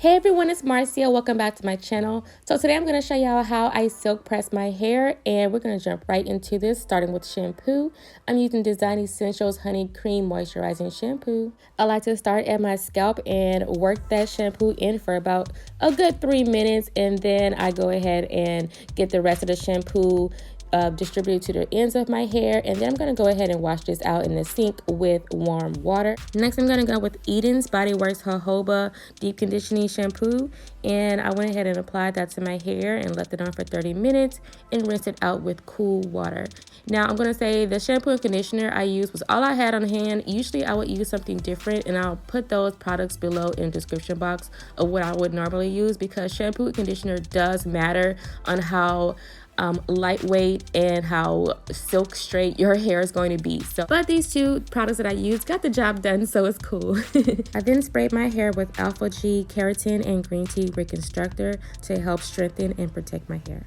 Hey everyone, it's Marcia. Welcome back to my channel. So today I'm going to show y'all how I silk press my hair, and we're going to jump right into this, starting with shampoo. I'm using Design Essentials Honey Cream Moisturizing Shampoo. I like to start at my scalp and work that shampoo in for about a good 3 minutes, and then I go ahead and get the rest of the shampoo distributed to the ends of my hair, and then I'm going to go ahead and wash this out in the sink with warm water. Next, I'm going to go with Eden's Body Works Jojoba Deep Conditioning Shampoo, and I went ahead and applied that to my hair and left it on for 30 minutes and rinsed it out with cool water. Now, I'm going to say the shampoo and conditioner I used was all I had on hand. Usually, I would use something different, and I'll put those products below in the description box of what I would normally use, because shampoo and conditioner does matter on how lightweight and how silk straight your hair is going to be. But these two products that I used got the job done, so it's cool. I then sprayed my hair with Alpha G Keratin and Green Tea Reconstructor to help strengthen and protect my hair.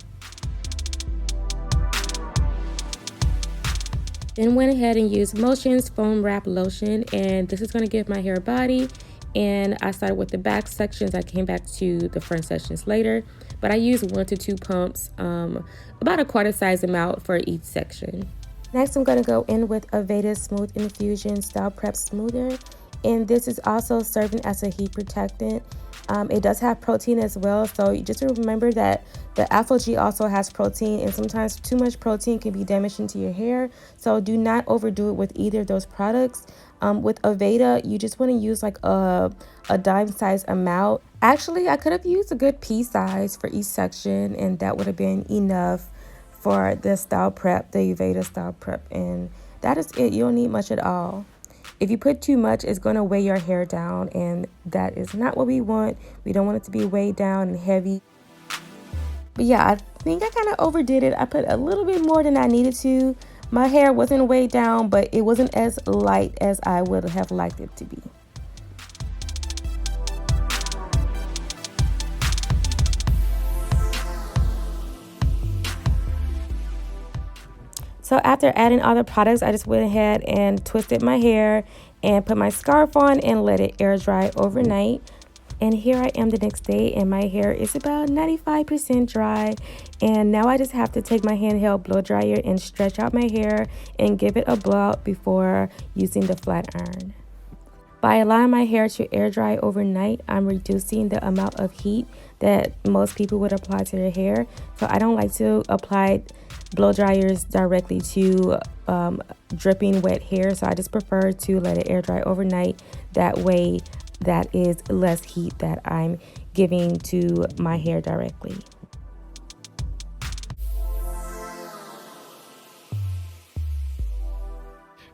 Then went ahead and used Motion's Foam Wrap Lotion, and this is going to give my hair a body. And I started with the back sections. I came back to the front sections later, but I used 1 to 2 pumps, about a quarter size amount for each section. Next, I'm going to go in with Aveda Smooth Infusion Style Prep Smoother, and this is also serving as a heat protectant. It does have protein as well, so just remember that the Alpha G also has protein, and sometimes too much protein can be damaging to your hair, so do not overdo it with either of those products. With Aveda, you just want to use like a dime size amount. Actually, I could have used a good pea size for each section, and that would have been enough for the style prep, the Aveda style prep, and that is it. You don't need much at all. If you put too much, it's going to weigh your hair down, and that is not what we want. We don't want it to be weighed down and heavy. But yeah, I think I kind of overdid it. I put a little bit more than I needed to. My hair wasn't weighed down, but it wasn't as light as I would have liked it to be. So after adding all the products, I just went ahead and twisted my hair and put my scarf on and let it air dry overnight. And here I am the next day, and my hair is about 95% dry. And now I just have to take my handheld blow dryer and stretch out my hair and give it a blowout before using the flat iron. By allowing my hair to air dry overnight, I'm reducing the amount of heat that most people would apply to their hair. So I don't like to apply blow dryers directly to dripping wet hair. So I just prefer to let it air dry overnight. That way, that is less heat that I'm giving to my hair directly.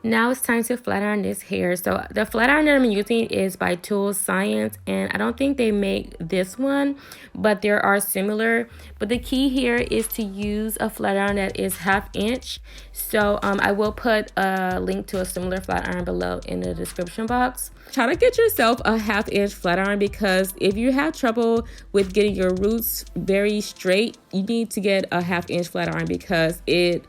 Now it's time to flat iron this hair. So the flat iron that I'm using is by Tool Science, and I don't think they make this one, but there are similar. But the key here is to use a flat iron that is 1/2 inch. So I will put a link to a similar flat iron below in the description box. Try to get yourself a 1/2 inch flat iron, because if you have trouble with getting your roots very straight, you need to get a 1/2 inch flat iron, because it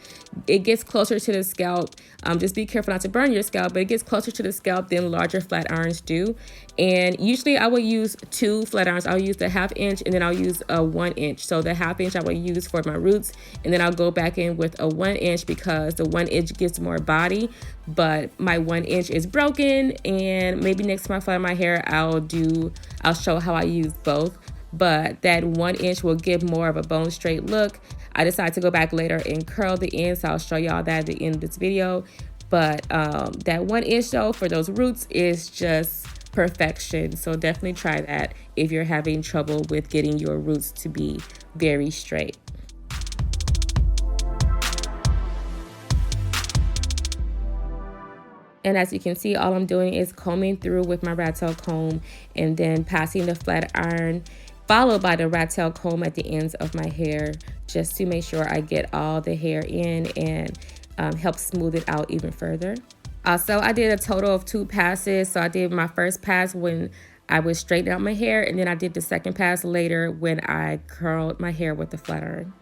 gets closer to the scalp. Just be careful not to burn your scalp, but it gets closer to the scalp than larger flat irons do. And usually I will use 2 flat irons. I'll use the 1/2 inch, and then I'll use a 1 inch. So the 1/2 inch I will use for my roots, and then I'll go back in with a 1 inch, because the 1 inch gives more body, but my 1 inch is broken. And maybe next time I flat my hair, I'll show how I use both. But that 1 inch will give more of a bone straight look. I decided to go back later and curl the ends, so I'll show y'all that at the end of this video. But that 1 inch though for those roots is just perfection. So definitely try that if you're having trouble with getting your roots to be very straight. And as you can see, all I'm doing is combing through with my rat tail comb, and then passing the flat iron, followed by the rat tail comb at the ends of my hair, just to make sure I get all the hair in and help smooth it out even further. Also, I did a total of 2 passes. So I did my first pass when I was straightening out my hair, and then I did the second pass later when I curled my hair with the flat iron.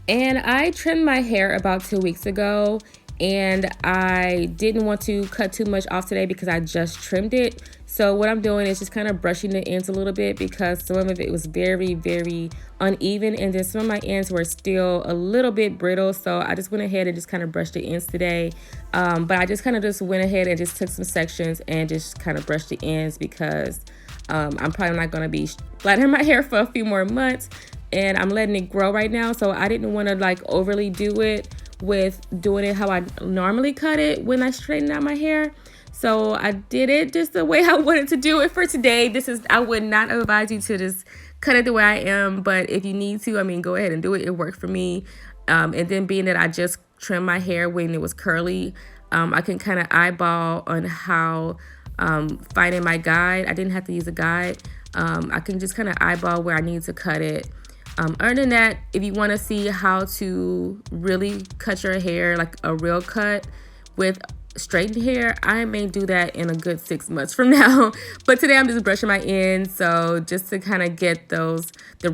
And I trimmed my hair about 2 weeks ago, and I didn't want to cut too much off today because I just trimmed it. So what I'm doing is just kind of brushing the ends a little bit because some of it was very, very uneven, and then some of my ends were still a little bit brittle. So I just went ahead and just kind of brushed the ends today. But I just kind of just went ahead and just took some sections and just kind of brushed the ends because I'm probably not going to be flattening my hair for a few more months, and I'm letting it grow right now. So I didn't want to like overly do it with doing it how I normally cut it when I straighten out my hair. So I did it just the way I wanted to do it for today. I would not advise you to just cut it the way I am, but if you need to, I mean, go ahead and do it. It worked for me. And then being that I just trimmed my hair when it was curly, I can kind of eyeball on how finding my guide. I didn't have to use a guide. I can just kind of eyeball where I need to cut it. Other than that, if you want to see how to really cut your hair, like a real cut with straightened hair, I may do that in a good 6 months from now. But today I'm just brushing my ends, so just to kind of get the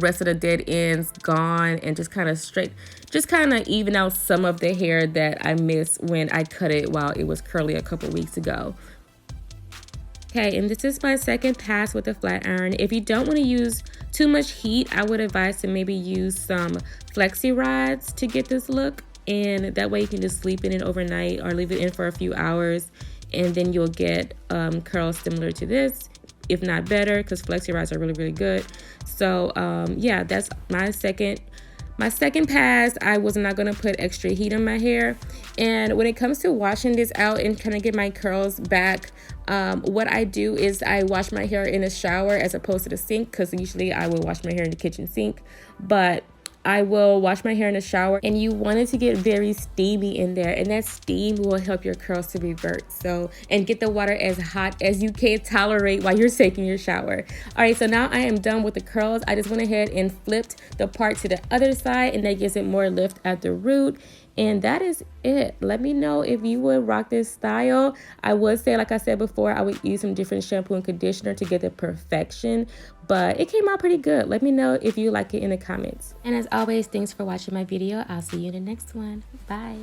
rest of the dead ends gone and just kind of even out some of the hair that I missed when I cut it while it was curly a couple weeks ago. Okay, and this is my second pass with the flat iron. If you don't want to use too much heat, I would advise to maybe use some flexi rods to get this look. And that way you can just sleep in it overnight or leave it in for a few hours. And then you'll get curls similar to this, if not better, because flexi rods are really, really good. So yeah, that's my second pass. I was not going to put extra heat on my hair. And when it comes to washing this out and kind of get my curls back, what I do is I wash my hair in a shower as opposed to the sink, because usually I will wash my hair in the kitchen sink. But I will wash my hair in the shower, and you want it to get very steamy in there, and that steam will help your curls to revert. So, and get the water as hot as you can tolerate while you're taking your shower. All right, so now I am done with the curls. I just went ahead and flipped the part to the other side, and that gives it more lift at the root. And that is it. Let me know if you would rock this style. I would say, like I said before, I would use some different shampoo and conditioner to get the perfection, but it came out pretty good. Let me know if you like it in the comments. And as always, thanks for watching my video. I'll see you in the next one. Bye.